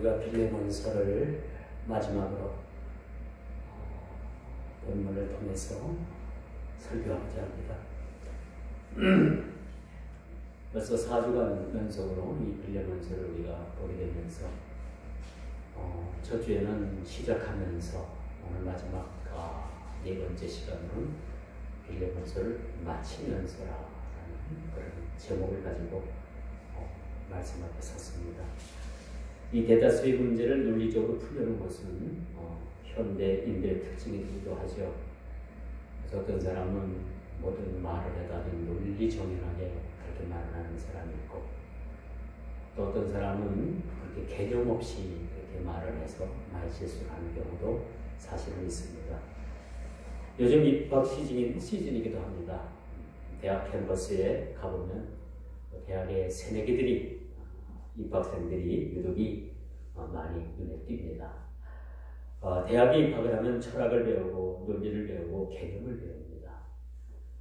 우리가 빌레몬서를 마지막으로 본문을 통해서 설교하고자 합니다. 벌써 4주간 연속으로 이 빌레몬서를 우리가 보게 되면서 첫 주에는 시작하면서 오늘 마지막 네 번째 시간으로는 빌레몬서를 마치면서라는 그런 제목을 가지고 말씀 앞에 섰습니다. 이 대다수의 문제를 논리적으로 풀려는 것은 현대인들의 특징이기도 하죠. 그래서 어떤 사람은 모든 말을 해도 논리정연하게 그렇게 말을 하는 사람이 있고, 또 어떤 사람은 그렇게 개념 없이 그렇게 말을 해서 말실수를 하는 경우도 사실은 있습니다. 요즘 입학 시즌이기도 합니다. 대학 캠퍼스에 가보면 대학의 새내기들이, 입학생들이 유독이 많이 눈에 띕니다. 대학에 입학을 하면 철학을 배우고 논리를 배우고 개념을 배웁니다.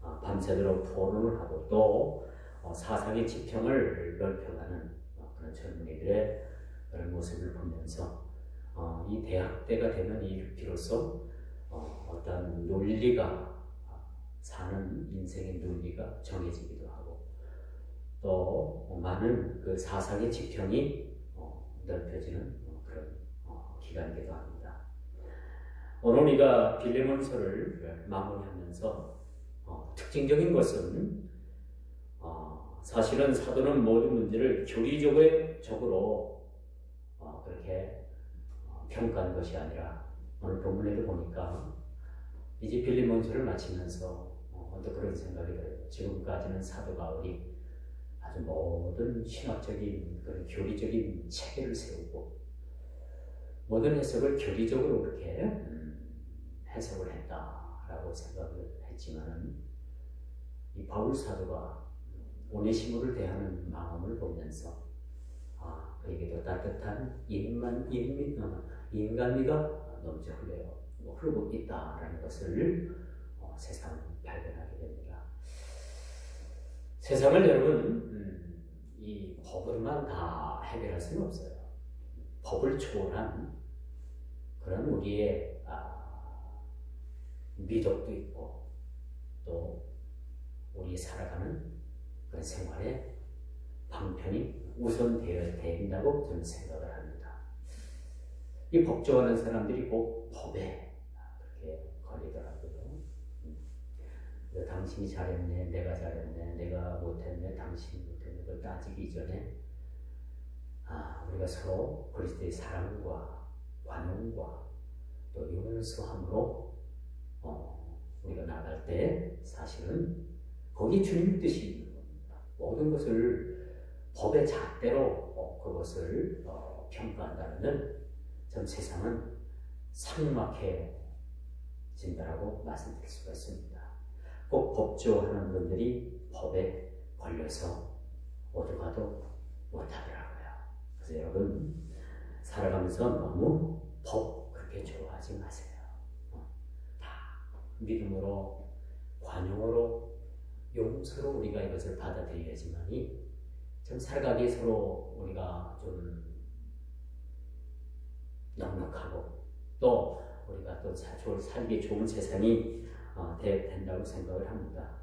밤새도록 토론을 하고 또 사상의 지평을 넓혀가는 그런 젊은이들의 그런 모습을 보면서 이 대학 때가 되면 비로소 어떤 논리가, 사는 인생의 논리가 정해지기도 하고, 또 많은 그 사상의 지평이 넓혀지는 그런 기간이기도 합니다. 오늘 우리가 빌레몬서를 마무리하면서 특징적인 것은 사실은 사도는 모든 문제를 교리적으로 그렇게 평가한 것이 아니라, 오늘 본문에도 보니까 이제 빌레몬서를 마치면서 어떤 그런 생각이 들어요. 지금까지는 사도 바울이 아주 모든 신학적인 그런 교리적인 체계를 세우고 모든 해석을 교리적으로 그렇게 해석을 했다라고 생각을 했지만, 이 바울 사도가 오네시모를 대하는 마음을 보면서 그에게도 따뜻한 인간미가 넘쳐 흐르고 있다라는 것을 세상은 발견하게 됩니다. 세상을 여러분 이 법으로만 다 해결할 수는 없어요. 법을 초월한 그런 우리의 미덕도 있고, 또 우리 살아가는 그런 생활의 방편이 우선되어야 된다고 저는 생각을 합니다. 이 법 좋아하는 사람들이 꼭 법에 그렇게 걸리더라고요. 당신이 잘했네, 내가 잘했네, 내가 못했네, 당신이 못했네, 그걸 따지기 전에 우리가 서로 그리스도의 사랑과 관용과 또 용서함으로 우리가 나갈 때 사실은 거기 주님 뜻이 있는 겁니다. 모든 것을 법의 잣대로 그것을 평가한다면 전 세상은 삭막해진다라고 말씀드릴 수가 있습니다. 꼭 법조하는 분들이 법에 걸려서 오도가도 못하더라고요. 그래서 여러분 살아가면서 너무 법 그렇게 좋아하지 마세요. 다 믿음으로, 관용으로, 용서로 우리가 이것을 받아들여야지만이 좀 살아가기에 서로 우리가 좀 넉넉하고, 또 우리가 또 살기 좋은 세상이 된다고 생각을 합니다.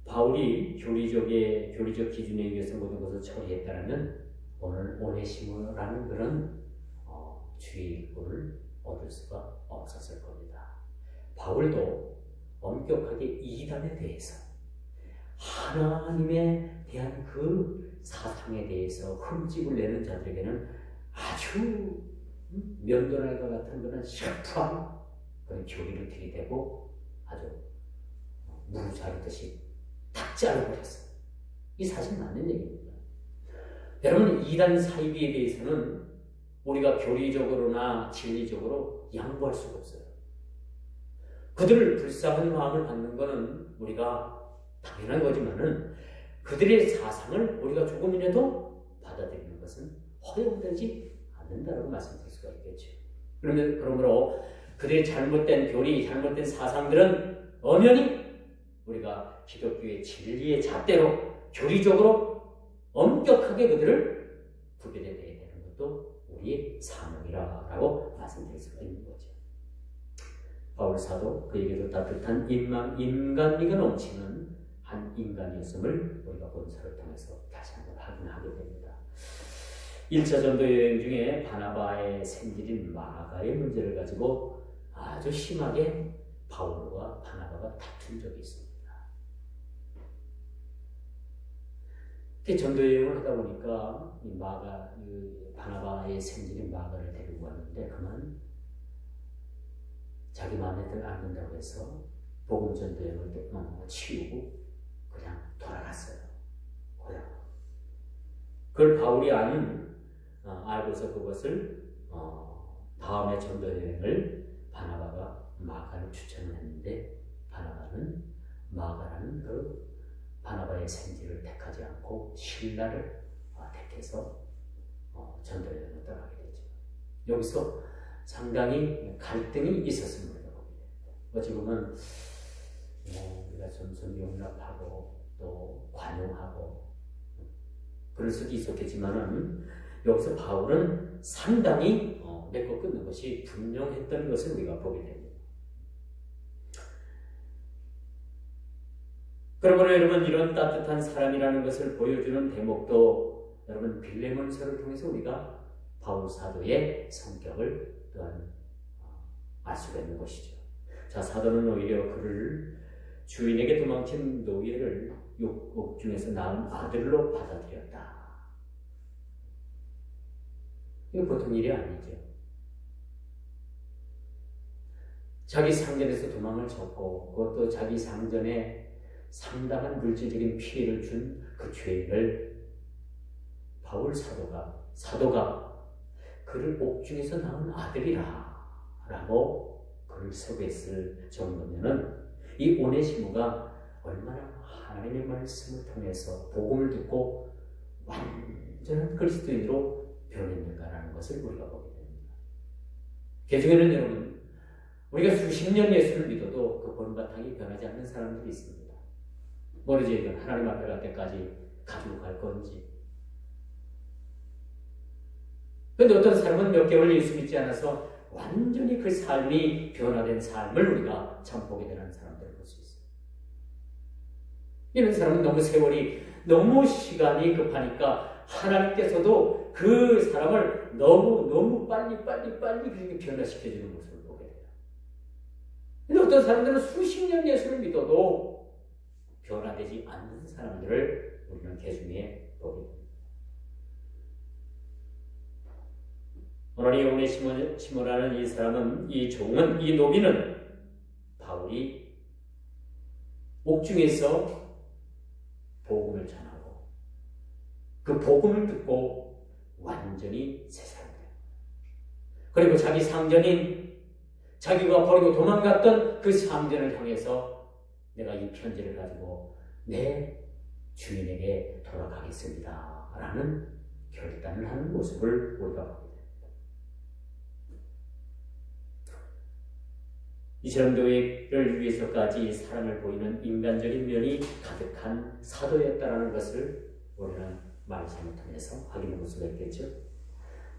바울이 교리적 기준에 의해서 모든 것을 처리했다면 오늘 오네시모라는 그런 주의를 얻을 수가 없었을 겁니다. 바울도 엄격하게 이단에 대해서, 하나님에 대한 그 사상에 대해서 흠집을 내는 자들에게는 아주 면도날 것 같은 그런 샤프한 그런 교리를 들이대고 아주 무릎 자르듯이 탁 잘라버렸어요. 이 사실 맞는 얘기입니다. 여러분, 이단 사이비에 대해서는 우리가 교리적으로나 진리적으로 양보할 수가 없어요. 그들을 불쌍한 마음을 갖는 것은 우리가 당연한 거지만은 그들의 사상을 우리가 조금이라도 받아들이는 것은 허용되지 않는다라고 말씀드릴 수가 있겠죠. 그러므로 그들의 잘못된 교리, 잘못된 사상들은 엄연히 우리가 기독교의 진리의 잣대로 교리적으로 엄격하게 그들을 구별해야 되는 것도 바울의 사명이라고 말씀드릴 수가 있는 거죠. 바울 사도 그에게도 따뜻한 인간미가 넘치는 한 인간이었음을 우리가 본서를 통해서 다시 한번 확인하게 됩니다. 1차 전도 여행 중에 바나바의 생질인 마가의 문제를 가지고 아주 심하게 바울과 바나바가 다툰 적이 있습니다. 전도 여행을 하다 보니까 바나바의 생질인 마가를 데리고 왔는데 그만 자기 마음에 들어 안 된다고 해서 복음 전도 여행을 치우고 그냥 돌아갔어요. 고향. 그걸 바울이 알고서 그것을 다음에 전도 여행을 바나바가 마가를 추천했는데 바나바는 마가라는 그 바나바의 생지를 택하지 않고 신라를 택해서 전도 여행을 떠나게 되죠. 여기서 상당히 갈등이 있었음을 우리가 보게 됩니다. 어찌 보면 우리가 점점 용납하고 또 관용하고 그럴 수도 있었겠지만은 여기서 바울은 상당히 맺고 끊는 것이 분명했던 것을 우리가 보게 됩니다. 그러므로 여러분 이런 따뜻한 사람이라는 것을 보여주는 대목도 여러분 빌레몬서를 통해서 우리가 바울 사도의 성격을 또한 알 수가 있는 것이죠. 자, 사도는 오히려 그를 주인에게 도망친 노예를 옥중에서 낳은 아들로 받아들였다. 이거 보통 일이 아니죠. 자기 상전에서 도망을 쳤고 그것도 자기 상전에 상당한 물질적인 피해를 준 그 죄인을 바울 사도가 그를 옥중에서 낳은 아들이라 라고 그를 소개했을 정도면은 이 오네시모가 얼마나 하나님의 말씀을 통해서 복음을 듣고 완전한 그리스도인으로 변했는가라는 것을 우리가 보게 됩니다. 개중에는 여러분 우리가 수십 년 예수를 믿어도 그 본바탕이 변하지 않는 사람들이 있습니다. 모르죠. 이건 하나님 앞에 갈 때까지 가지고 갈 건지. 그런데 어떤 사람은 몇 개월 예수 믿지 않아서 완전히 그 삶이 변화된 삶을 우리가 참 보게 되는 사람들을 볼 수 있어요. 이런 사람은 너무 시간이 급하니까 하나님께서도 그 사람을 너무 빨리 그렇게 변화시켜주는 모습을 보게 돼요. 근데 어떤 사람들은 수십 년 예수를 믿어도 변화되지 않는 사람들을 우리는 개중에 보게 됩니다. 오늘 이 오네시모라는 이 사람은, 이 종은, 이 노비는 바울이 옥중에서 복음을 전하고 그 복음을 듣고 완전히 새 사람이 돼요. 그리고 자기 상전인 자기가 버리고 도망갔던 그 상전을 향해서 내가 이 편지를 가지고 내 주인에게 돌아가겠습니다 라는 결단을 하는 모습을 우리가 보게 됩니다. 이처럼 교회를 위해서까지 사랑을 보이는 인간적인 면이 가득한 사도였다라는 것을 우리는 말씀을 통해서 확인할 수가 있겠죠.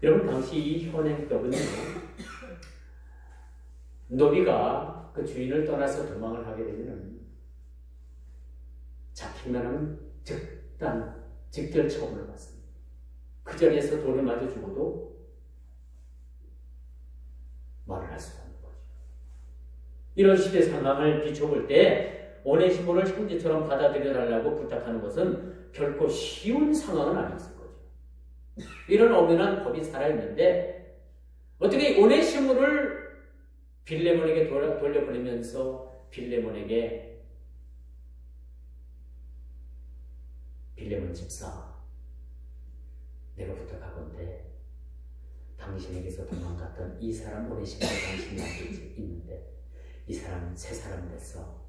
여러분 당시 이 현행법은요, 노비가 그 주인을 떠나서 도망을 하게 되면 잡히면 하면 직결 처분을 받습니다. 그 자리에서 돌을 맞아 죽어도 말을 할 수가 없는 거죠. 이런 시대 상황을 비춰볼 때 오네시모를 형제처럼 받아들여달라고 부탁하는 것은 결코 쉬운 상황은 아니었을 거죠. 이런 엄연한 법이 살아있는데 어떻게 오네시모를 빌레몬에게 돌려보내면서 빌레몬 집사, 내가 부탁하건대 당신에게서 도망갔던 이 사람 오네시모가 당신이 앞에 있는데 이 사람은 새 사람 됐어.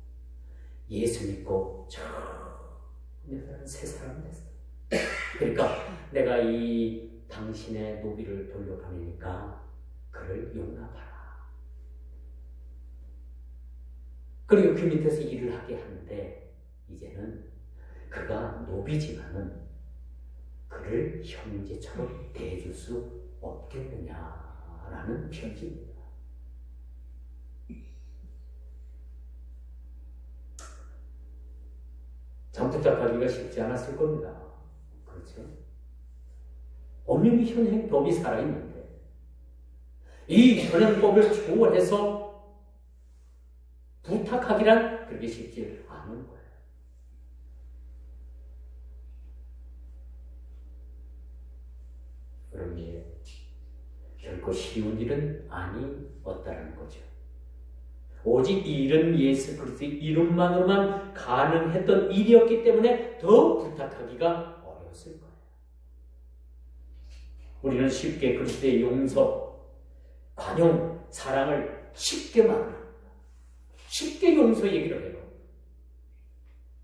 예수 믿고 처음에 새 사람 됐어. 그러니까 내가 이 당신의 노비를 돌려보내니까 그를 용납하라. 그리고 그 밑에서 일을 하게 하는데 이제는 그가 노비지만은 그를 형제처럼 대해줄 수 없겠느냐라는 편지입니다. 참 부탁하기가 쉽지 않았을 겁니다. 그렇죠? 엄연히 현행법이 살아있는데 이 현행법을 초월해서 부탁하기란 그렇게 쉽지 않은 거예요. 그러기에 결코 쉬운 일은 아니었다는 거죠. 오직 이 일은 예수 그리스도의 이름만으로만 가능했던 일이었기 때문에 더 부탁하기가 어려웠을 거예요. 우리는 쉽게 그리스도의 용서, 관용, 사랑을 쉽게 말합니다. 쉽게 용서 얘기를 해요.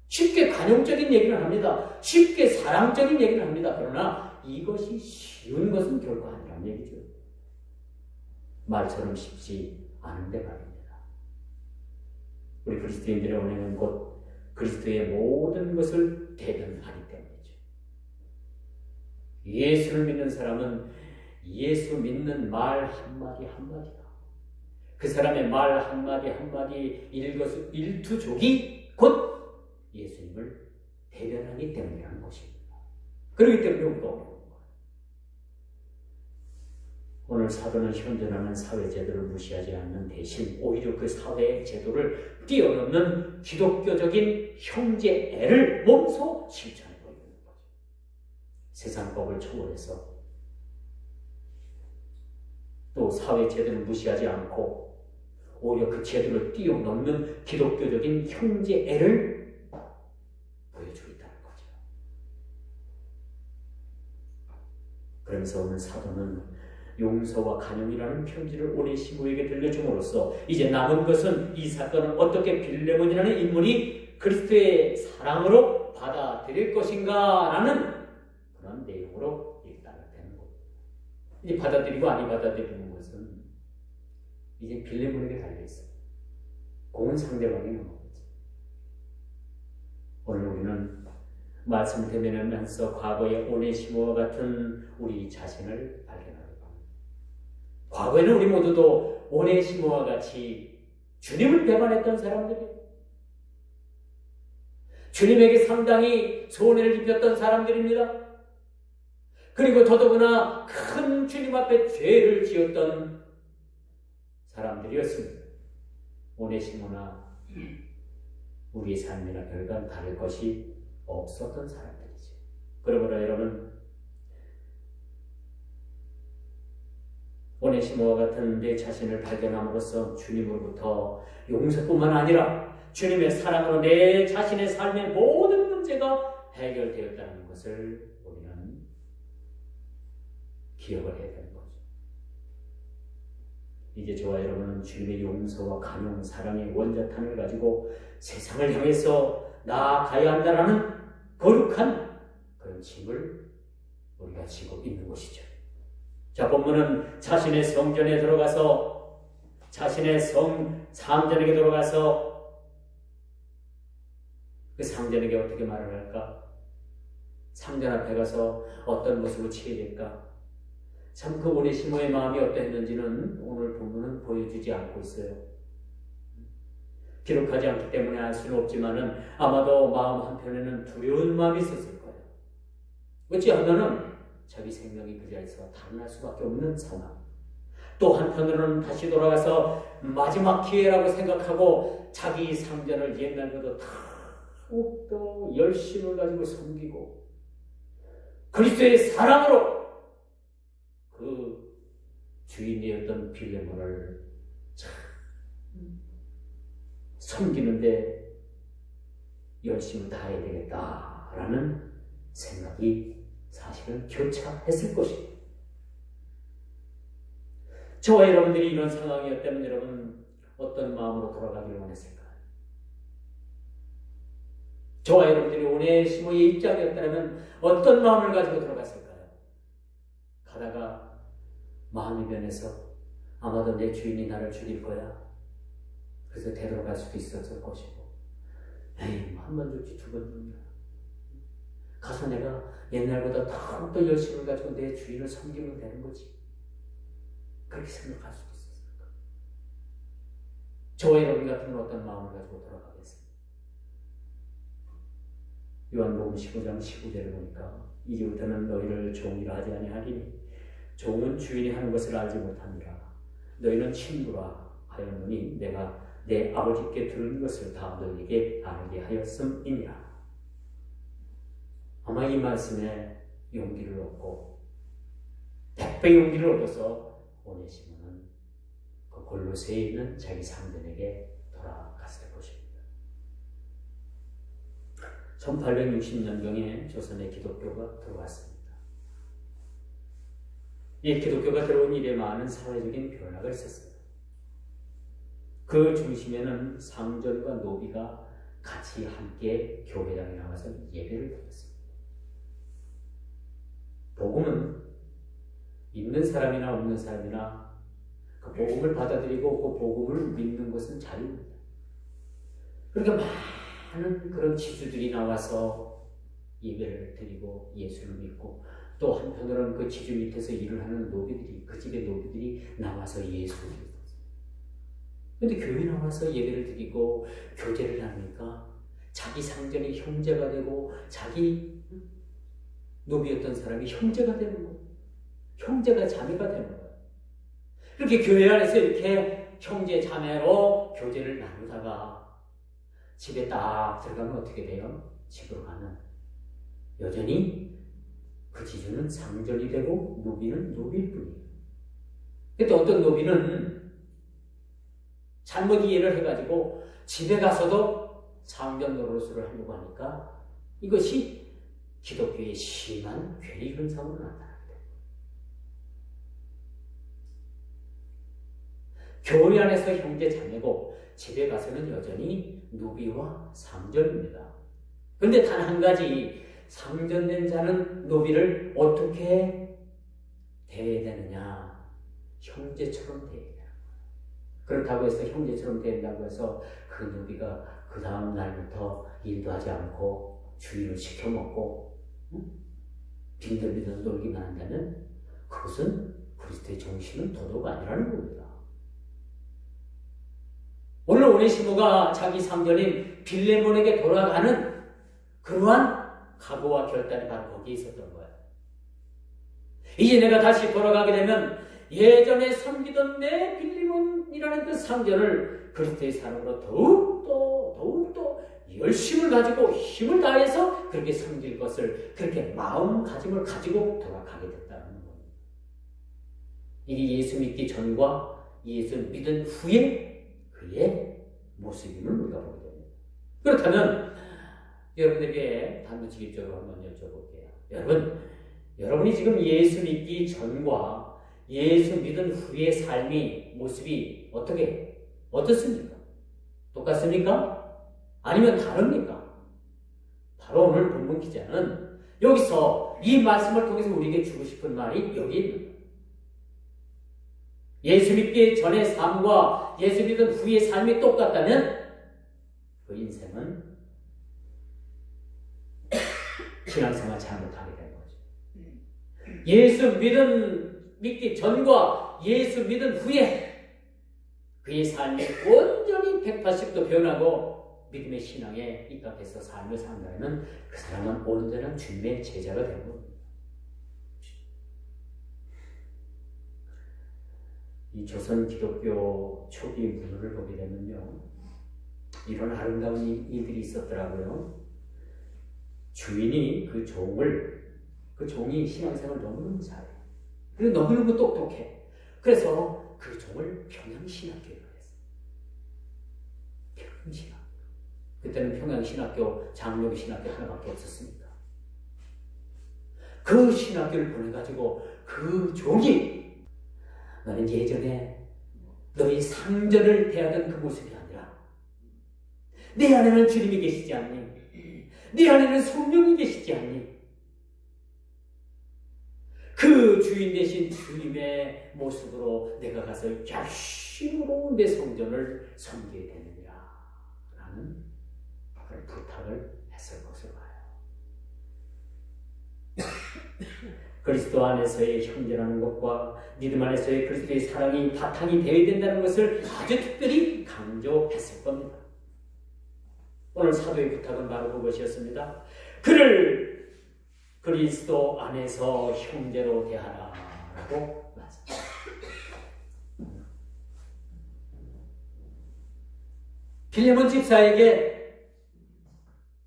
쉽게 관용적인 얘기를 합니다. 쉽게 사랑적인 얘기를 합니다. 그러나 이것이 쉬운 것은 결코 아니란 얘기죠. 말처럼 쉽지 않은데 말입니다. 우리 그리스도인들의 은혜는 곧 그리스도의 모든 것을 대변하기 때문이죠. 예수를 믿는 사람은 예수 믿는 말 한마디 한마디가 그 사람의 말 한마디 한마디 일투족이 곧 예수님을 대변하기 때문이라는 것입니다. 그렇기 때문에 우리가 어려운 거예요. 오늘 사도는 현존하는 사회제도를 무시하지 않는 대신 오히려 그 사회의 제도를 뛰어넘는 기독교적인 형제애를 몸소 실천해 보이는 거죠. 세상법을 초월해서 또 사회제도를 무시하지 않고 오히려 그 제도를 뛰어넘는 기독교적인 형제애를 보여주고 있다는 거죠. 그러면서 오늘 사도는 용서와 간용이라는 편지를 오네시모에게 들려줌으로써 이제 남은 것은 이 사건을 어떻게 빌레몬이라는 인물이 그리스도의 사랑으로 받아들일 것인가 라는 그런 내용으로 일단을 되는 겁니다. 이제 받아들이고 아니 받아들이는 것은 이제 빌레몬에게 달려있어요. 공은 상대방에 넘어가죠. 오늘 우리는 말씀을 대면하면서 과거의 오네시모와 같은 우리 자신을 발견합니다. 과거에는 우리 모두도 오네시모와 같이 주님을 배반했던 사람들이에요. 주님에게 상당히 손해를 입혔던 사람들입니다. 그리고 더더구나 큰 주님 앞에 죄를 지었던 사람들이었습니다. 오네시모나 우리의 삶이나 별반 다를 것이 없었던 사람들이죠. 그러므로 여러분, 오네시모와 같은 내 자신을 발견함으로써 주님으로부터 용서뿐만 아니라 주님의 사랑으로 내 자신의 삶의 모든 문제가 해결되었다는 것을 우리는 기억을 해야 되는 거죠. 이제 저와 여러분은 주님의 용서와 간용, 사랑의 원자탄을 가지고 세상을 향해서 나아가야 한다는 거룩한 그런 짐을 우리가 지고 있는 것이죠. 자, 본문은 자신의 성전에 들어가서 자신의 상전에게 들어가서 그 상전에게 어떻게 말을 할까? 상전 앞에 가서 어떤 모습을 취해야 될까? 참 그 오네시모의 마음이 어떠했는지는 오늘 본문은 보여주지 않고 있어요. 기록하지 않기 때문에 알 수는 없지만은 아마도 마음 한편에는 두려운 마음이 있었을 거예요. 어찌하면은 자기 생명이 그 자리에서 달아날 수밖에 없는 상황. 또 한편으로는 다시 돌아가서 마지막 기회라고 생각하고 자기 상전을 옛날보다 더욱더 열심을 가지고 섬기고 그리스도의 사랑으로 그 주인이었던 빌레몬을 참 섬기는데 열심을 다해야 되겠다라는 생각이 사실은 교차했을 것입니다. 저와 여러분들이 이런 상황이었다면 여러분 어떤 마음으로 돌아가기를 원했을까요? 저와 여러분들이 오네시모의 입장이었다면 어떤 마음을 가지고 돌아갔을까요? 가다가 마음이 변해서 아마도 내 주인이 나를 죽일 거야. 그래서 되돌아갈 수도 있었을 것이고, 에이, 한 번 죽지 두 번 죽냐. 가서 내가 옛날보다 더욱더 열심을 가지고 내 주인을 섬기면 되는 거지. 그렇게 생각할 수도 있었을까? 저와 여러분 같으면 어떤 마음을 가지고 돌아가겠습니까? 요한복음 15장 19절을 보니까 이제부터는 너희를 종이라 하지 아니하리니 종은 주인이 하는 것을 알지 못하니라. 너희는 친구라 하였노니 내가 내 아버지께 들은 것을 다 너희에게 알게 하였음이니라. 아마 이 말씀에 용기를 얻고 100배 용기를 얻어서 오네시모는 그 골로새에 있는 자기 상전에게 돌아갔을 것입니다. 1860년경에 조선에 기독교가 들어왔습니다. 이 기독교가 들어온 이래 많은 사회적인 변화가 있었어요. 그 중심에는 상전과 노비가 같이 함께 교회당에 나가서 예배를 드렸습니다. 복음은 있는 사람이나 없는 사람이나 그 복음을 받아들이고 그 복음을 믿는 것은 자유입니다. 그러니까 많은 그런 지주들이 나와서 예배를 드리고 예수를 믿고 또 한편으로는 그 지주 밑에서 일을 하는 노비들이 그 집의 노비들이 나와서 예수를 믿었어요. 그런데 교회 나와서 예배를 드리고 교제를 하니까 자기 상전이 형제가 되고 자기 노비였던 사람이 형제가 되는 거예요. 형제가 자매가 되는 거예요. 그렇게 교회 안에서 이렇게 형제 자매로 교제를 나누다가 집에 딱 들어가면 어떻게 돼요? 집으로 가면 여전히 그 지주는 상전이 되고 노비는 노비일 뿐이에요. 근데 어떤 노비는 잘못 이해를 해가지고 집에 가서도 상전 노릇을 하려고 하니까 이것이 기독교의 심한 괴리 현상으로 나타나게 됩니다. 교회 안에서 형제 자매고 집에 가서는 여전히 노비와 상전입니다. 그런데 단 한 가지, 상전된 자는 노비를 어떻게 대해야 되느냐? 형제처럼 대해야 돼요. 그렇다고 해서 형제처럼 대한다고 해서 그 노비가 그 다음 날부터 일도 하지 않고 주인을 시켜먹고 빈들빈들 놀기만 한다면 그것은 그리스도의 정신은 도덕 아니라는 겁니다. 오늘 오네시모가 자기 상전인 빌레몬에게 돌아가는 그러한 각오와 결단이 바로 거기에 있었던 거예요. 이제 내가 다시 돌아가게 되면 예전에 섬기던 내 빌레몬이라는 그 상전을 그리스도의 사람으로 더욱더 열심을 가지고 힘을 다해서 그렇게 섬길 것을 그렇게 마음가짐을 가지고 돌아가게 됐다는 겁니다. 이게 예수 믿기 전과 예수 믿은 후에 그의 모습임을 우리가 보게 됩니다. 그렇다면 여러분에게 단도직입적으로 한번 여쭤볼게요. 여러분이 지금 예수 믿기 전과 예수 믿은 후의 삶이 모습이 어떻습니까? 똑같습니까? 아니면 다릅니까? 바로 오늘 본문 기자는 여기서 이 말씀을 통해서 우리에게 주고 싶은 말이 여기 있는 예수 믿기 전의 삶과 예수 믿은 후의 삶이 똑같다면 그 인생은 신앙생활 잘못하게 된 거죠. 예수 믿기 전과 예수 믿은 후에 그의 삶이 온전히 180도 변하고 믿음의 신앙에 입각해서 삶을 산다면 그 사람은 온전한 주님의 제자가 되는 겁니다. 이 조선 기독교 초기 문화를 보게 되면요, 이런 아름다운 일들이 있었더라고요. 주인이 그 종이 신앙생활을 너무너무 잘해. 그리고 너무너무 똑똑해. 그래서 그 종을 평양신학교에 보냈어요. 평양신학교. 그때는 평양신학교, 장로교 신학교 하나밖에 없었습니다. 그 신학교를 보내가지고 그 종이 너는 예전에 너희 상전을 대하던 그 모습이 아니라 내 안에는 주님이 계시지 않니? 내 안에는 성령이 계시지 않니? 그 주인 되신 주님의 모습으로 내가 가서 열심으로 내 성전을 섬기게 되느니라 라는 부탁을 했을 것으로 봐요. 그리스도 안에서의 형제라는 것과 믿음 안에서의 그리스도의 사랑이 바탕이 되어야 된다는 것을 아주 특별히 강조했을 겁니다. 오늘 사도의 부탁은 바로 그것이었습니다. 그를 그리스도 안에서 형제로 대하라 라고 말씀합니다. 빌레몬 집사에게,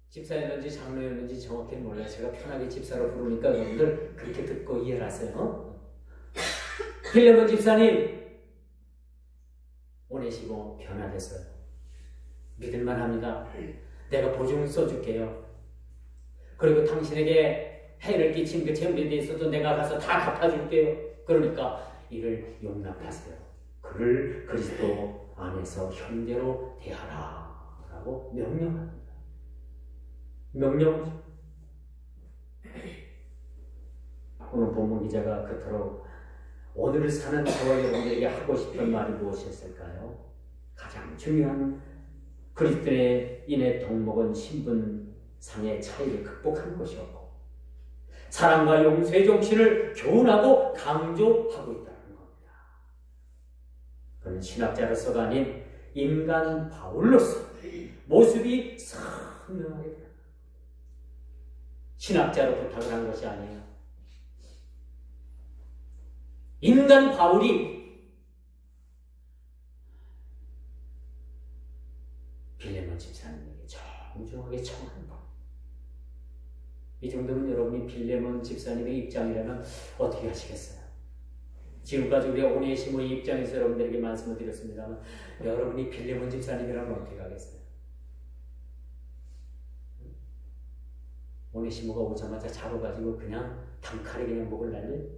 집사였는지 장로였는지 정확히 몰라요. 제가 편하게 집사로 부르니까 여러분들 그렇게 듣고 이해를 하세요. 빌레몬 집사님, 오네시모 변화됐어요. 믿을만 합니다. 내가 보증 써줄게요. 그리고 당신에게 해를 끼친 그 죄물에 대해서도 내가 가서 다 갚아줄게요. 그러니까 이를 용납하세요. 그를 그리스도 안에서 형제로 대하라 라고 명령합니다. 명령. 오늘 본문 기자가 그토록 오늘을 사는 저와 여러분들에게 하고 싶은 말이 무엇이었을까요? 가장 중요한 그리스도인의 인의 덕목은 신분상의 차이를 극복하는 것이었고 사랑과 용서의 정신을 교훈하고 강조하고 있다는 겁니다. 그는 신학자로서가 아닌 인간 바울로서 모습이 선명하게 됩니다. 신학자로 부탁을 한 것이 아니에요. 인간 바울이 빌레몬 집사님에게 정중하게 청하는 것. 이 정도면 여러분이 빌레몬 집사님의 입장이라면 어떻게 하시겠어요? 지금까지 우리가 오네시모의 입장에서 여러분들에게 말씀을 드렸습니다만 여러분이 빌레몬 집사님이라면 어떻게 하겠어요? 오네시모가 오자마자 잡아가지고 그냥 단칼에 그냥 목을 날릴?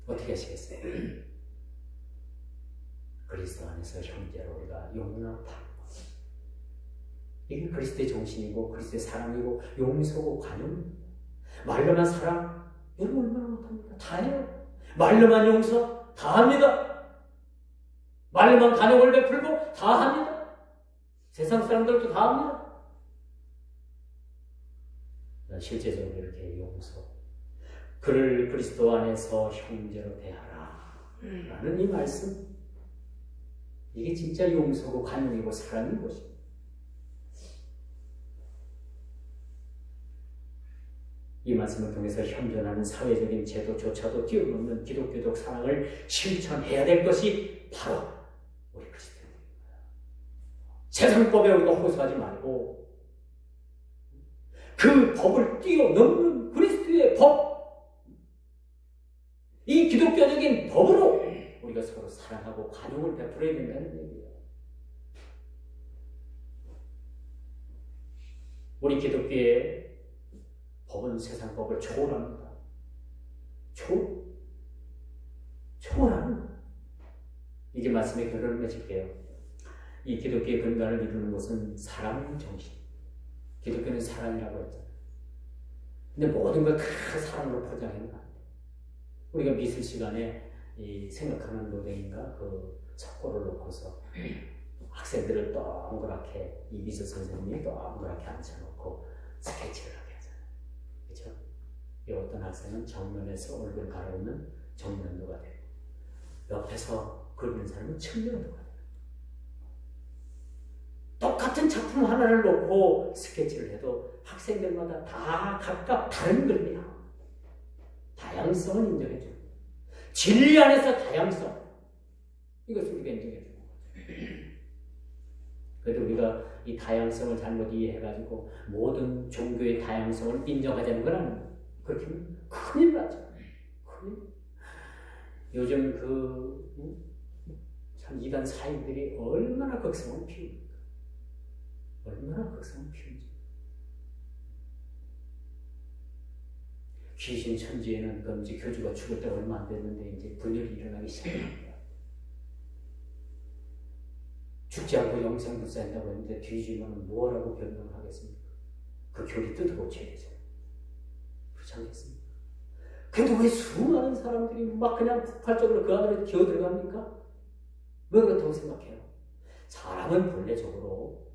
어떻게 하시겠어요? 그리스도 안에서 형제로 우리가 용납하는 것. 이게 그리스도의 정신이고 그리스도의 사랑이고 용서고 관용입니다. 말로만 사랑, 여러분 얼마나 못합니까? 다 해요. 말로만 용서, 다 합니다. 말로만 관용을 베풀고 다 합니다. 세상 사람들도 다 합니다. 실제적으로 이렇게 용서, 그를 그리스도 안에서 형제로 대하라 라는 이 말씀, 이게 진짜 용서고 관용이고 사랑인 것입니다. 이 말씀을 통해서 현존하는 사회적인 제도조차도 뛰어넘는 기독교적 사랑을 실천해야 될 것이 바로 우리 그리스도인입니다. 세상법에 우리가 호소하지 말고 그 법을 뛰어넘는 그리스도의 법, 이 기독교적인 법으로 우리가 서로 사랑하고 관용을 베풀어야 된다는 얘기예요. 우리 기독교의 법은 세상 법을 초월합니다. 초월합니다. 이제 말씀의 결론을 맺을게요. 이 기독교의 근간을 이루는 것은 사랑 정신. 기독교는 사랑이라고 했잖아요. 근데 모든 걸 다 사랑으로 포장해는 안 돼요. 우리가 미술 시간에 이 생각하는 노래인가 그 석고를 놓고서 학생들을 동그랗게 이 미술 선생님이 동그랗게 앉혀놓고 스케치를 하게 하잖아요. 그렇죠? 이 어떤 학생은 정면에서 얼굴 가려우면 정면도가 되고 옆에서 그리는 사람은 측면도가 돼요. 똑같은 작품 하나를 놓고 스케치를 해도 학생들마다 다 각각 다른 그림이 나옵니다. 다양성을 인정해줘요. 진리 안에서 다양성, 이것을 우리가 인정해주는 거죠. 그래도 우리가 이 다양성을 잘못 이해해가지고 모든 종교의 다양성을 인정하자는 건 아닙니다. 그렇게 하면 큰일 나죠. 큰일. 요즘 참 이단 사인들이 얼마나 극성을 피웁니까? 얼마나 극성을 피우지. 귀신 천지에는 그 이제 교주가 죽을 때가 얼마 안 됐는데 이제 분열이 일어나기 시작합니다. 죽지 않고 영생도 쌓인다고 했는데 뒤지면 뭐라고 변명을 하겠습니까? 그 교리 뜯어고쳐야 되죠. 그렇지 않겠습니까? 근데 왜 수많은 사람들이 막 그냥 폭발적으로 그 안으로 기어 들어갑니까? 왜 그렇다고 생각해요? 사람은 본래적으로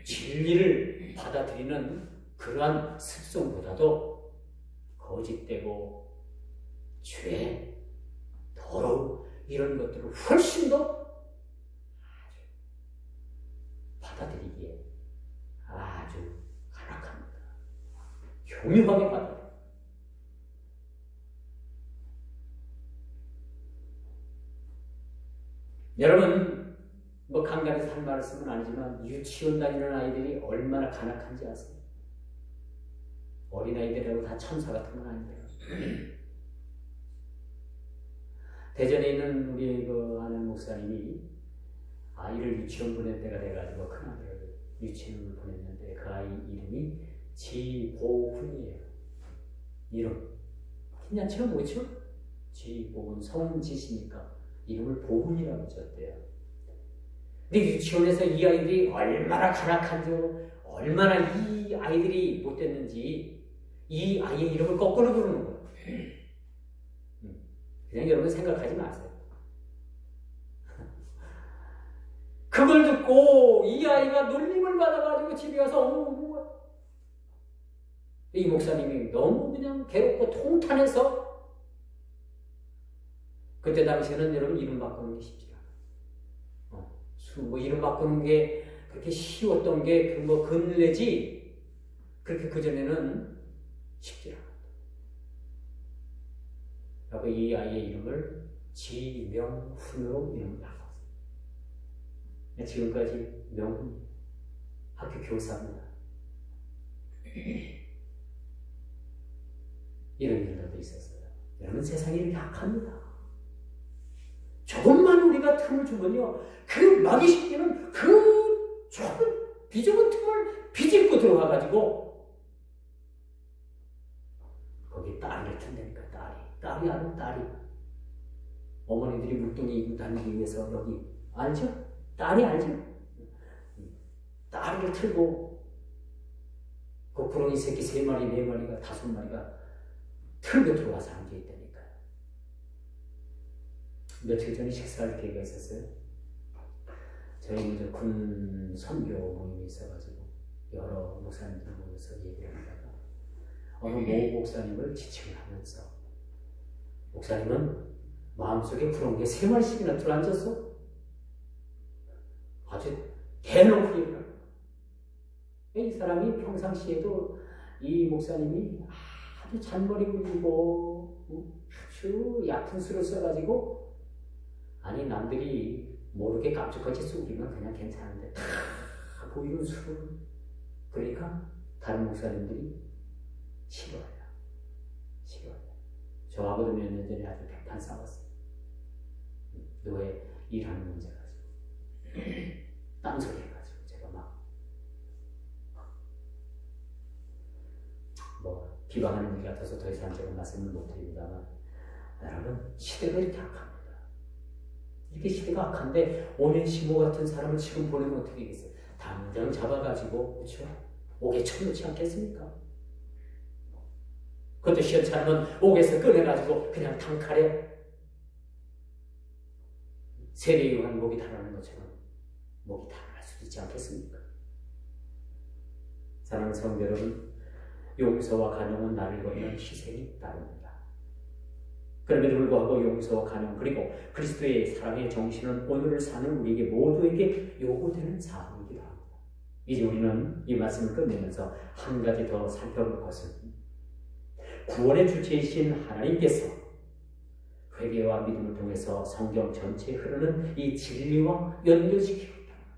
진리를 받아들이는 그러한 습성보다도 거짓되고 죄, 더러움 이런 것들을 훨씬 더 받아들이기에 아주 간악합니다. 교묘하게 받아들여요. 여러분, 뭐 강단에서 한 말씀은 아니지만 유치원 다니는 아이들이 얼마나 간악한지 아세요? 어린아이들이라고 다 천사 같은 건 아니에요. 대전에 있는 우리 그 아는 목사님이 아이를 유치원 보낼 때가 돼가지고 큰아들을 유치원을 보냈는데 그 아이 이름이 지보훈이에요. 이름 괜찮죠? 뭐죠? 지보훈, 성지시니까 이름을 보훈이라고 지었대요. 근데 유치원에서 이 아이들이 얼마나 간악한지, 얼마나 이 아이들이 못됐는지 이 아이의 이름을 거꾸로 부르는 거예요. 그냥 여러분 생각하지 마세요. 그걸 듣고 이 아이가 놀림을 받아가지고 집에 가서 우는 거예요. 이 목사님이 너무 그냥 괴롭고 통탄해서 그때 당시에는 여러분 이름 바꾸는 게 쉽지 않아요. 뭐 이름 바꾸는 게 그렇게 쉬웠던 게 뭐 근래지 그렇게 그전에는 쉽지 않아요. 그래서 이 아이의 이름을 지명훈으로 이름을 바꿨어요. 지금까지 명훈 학교 교사입니다. 이런 일들도 있었어요. 여러분 세상이 이렇게 악합니다. 조금만 우리가 틈을 주면요, 그 마귀 새끼는 그 좁은 비좁은 틈을 비집고 들어와가지고 거기 딸을 준다니까. 딸이 아는 딸이 어머니들이 물동이 입고 다니기 위해서 여기 알죠? 딸이 알죠? 딸을 틀고 그 구렁이 새끼 3마리, 4마리가 5마리가 틀고 들어와서 앉아있다니까요. 며칠 전에 식사할 기회가 있었어요. 저희 이제 군 선교 모임이 있어가지고 여러 목사님들 모여서 얘기를 하다가 어느 모 목사님을 지칭을 하면서 목사님은 마음속에 구렁이가 3마리씩이나 들어앉았어. 아주 대놓고 얘기를 합니다. 이 사람이 평상시에도 이 목사님이 아주 잔머리 굴리고 아주 얕은 술을 써가지고 아니 남들이 모르게 깜짝같이 속이면 그냥 괜찮은데 다 보이는 술을 그러니까 다른 목사님들이 싫어해요. 저하고도 몇 년 전에 아주 백판 싸웠어요. 노예 일하는 문제 가지고 딴소리 해가지고 제가 뭐 비방하는 일 같아서 더 이상 제가 말씀을 못 드립니다만 여러분 시대가 이렇게 악합니다. 이렇게 시대가 악한데 오네시모 같은 사람을 지금 보내면 어떻게 되겠어요? 당장 잡아가지고 그렇죠? 옥에 쳐놓지 않겠습니까? 그것도 시원찮으면 옥에서 꺼내가지고 그냥 단칼에 세례 요한 목이 달아나는 것처럼 목이 달아날 수도 있지 않겠습니까? 사랑하는 성도 여러분, 용서와 간용은 나를 거는 희생이 따릅니다. 그럼에도 불구하고 용서와 간용 그리고 그리스도의 사랑의 정신은 오늘을 사는 우리에게 모두에게 요구되는 사항이기도 합니다. 이제 우리는 이 말씀을 끝내면서 한 가지 더 살펴볼 것은 구원의 주체이신 하나님께서 회개와 믿음을 통해서 성경 전체에 흐르는 이 진리와 연결시키고 있다는 것.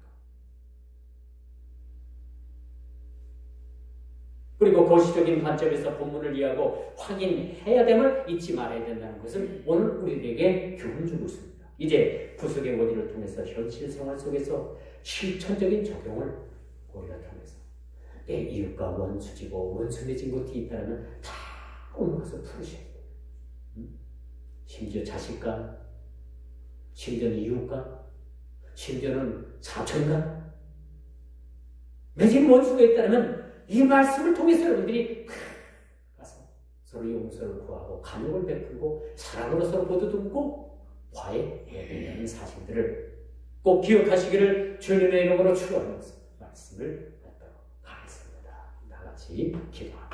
그리고 거시적인 관점에서 본문을 이해하고 확인해야 됨을 잊지 말아야 된다는 것을 오늘 우리에게 교훈 주고 있습니다. 이제 구속의 원리를 통해서 현실 생활 속에서 실천적인 적용을 우리가 통해서 내 이웃과 원수지고 원수 맺은 것이 있다면 다 오늘 가서 풀으셔야 돼요. 심지어 자식과, 심지어는 이웃과, 심지어는 사촌과 맺은 원수가 있다면 이 말씀을 통해서 여러분들이 가서 서로 용서를 구하고 간용을 베풀고 사랑으로 서로 보듬고 화해해야 된다는 사실들을 꼭 기억하시기를 주님의 이름으로 축원하면서 말씀을 맺도록 하겠습니다. 다 같이 기도합니다.